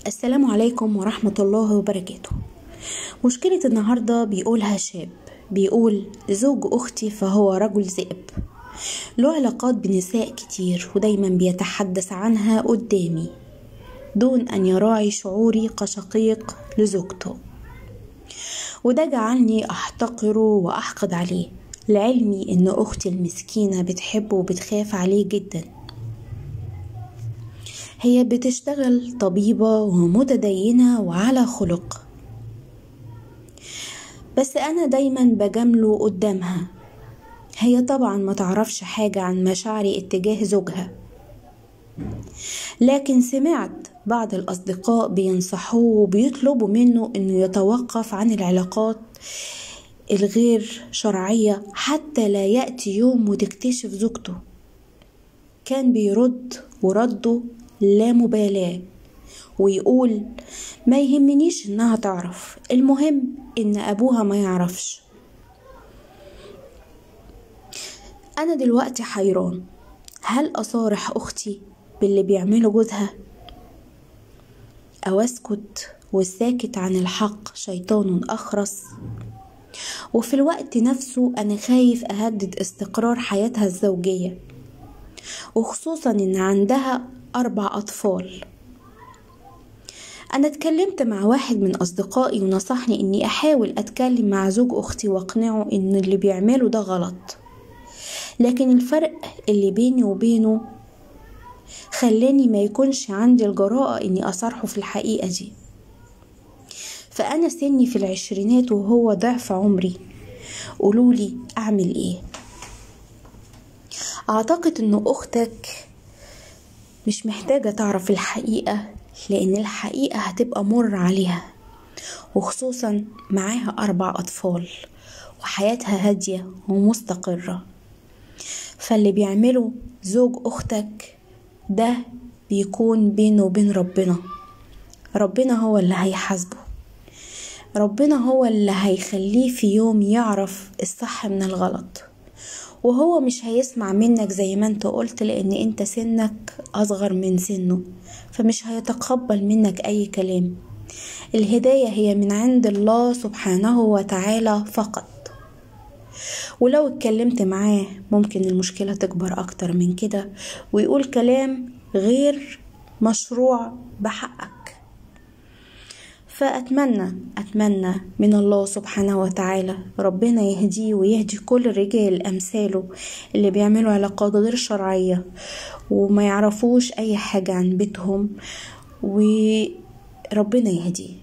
السلام عليكم ورحمة الله وبركاته. مشكلة النهاردة بيقولها شاب، بيقول زوج أختي فهو رجل ذئب، له علاقات بنساء كتير ودايما بيتحدث عنها قدامي دون أن يراعي شعوري كشقيق لزوجته، وده جعلني أحتقره وأحقد عليه، لعلمي إن أختي المسكينة بتحبه وبتخاف عليه جدا. هي بتشتغل طبيبة ومتدينة وعلى خلق، بس أنا دايما بجامله قدامها. هي طبعا ما تعرفش حاجة عن مشاعري اتجاه زوجها، لكن سمعت بعض الأصدقاء بينصحوه وبيطلبوا منه إنه يتوقف عن العلاقات الغير شرعية حتى لا يأتي يوم وتكتشف زوجته. كان بيرد ورده لا مبالاة ويقول ما يهمنيش إنها تعرف، المهم إن أبوها ما يعرفش. أنا دلوقتي حيران، هل أصارح أختي باللي بيعمله جوزها أو أسكت؟ والساكت عن الحق شيطان أخرس. وفي الوقت نفسه أنا خايف أهدد استقرار حياتها الزوجية، وخصوصا إن عندها 4 أطفال. أنا اتكلمت مع واحد من أصدقائي ونصحني إني أحاول أتكلم مع زوج أختي وأقنعه إن اللي بيعمله ده غلط، لكن الفرق اللي بيني وبينه خلاني ما يكونش عندي الجراءة إني أصارحه في الحقيقة دي. فأنا سني في العشرينات وهو ضعف عمري، قولولي أعمل إيه؟ أعتقد إنه أختك مش محتاجة تعرف الحقيقة، لأن الحقيقة هتبقى مر عليها، وخصوصا معاها 4 أطفال وحياتها هادية ومستقرة. فاللي بيعمله زوج أختك ده بيكون بينه وبين ربنا. ربنا هو اللي هيحاسبه، ربنا هو اللي هيخليه في يوم يعرف الصح من الغلط، وهو مش هيسمع منك زي ما انت قلت، لان انت سنك اصغر من سنه، فمش هيتقبل منك اي كلام. الهداية هي من عند الله سبحانه وتعالى فقط، ولو اتكلمت معاه ممكن المشكلة تكبر اكتر من كده ويقول كلام غير مشروع بحقك. فأتمنى من الله سبحانه وتعالى ربنا يهديه ويهدي كل الرجال أمثاله اللي بيعملوا علاقات غير شرعية وما يعرفوش أي حاجة عن بيتهم، وربنا يهديه.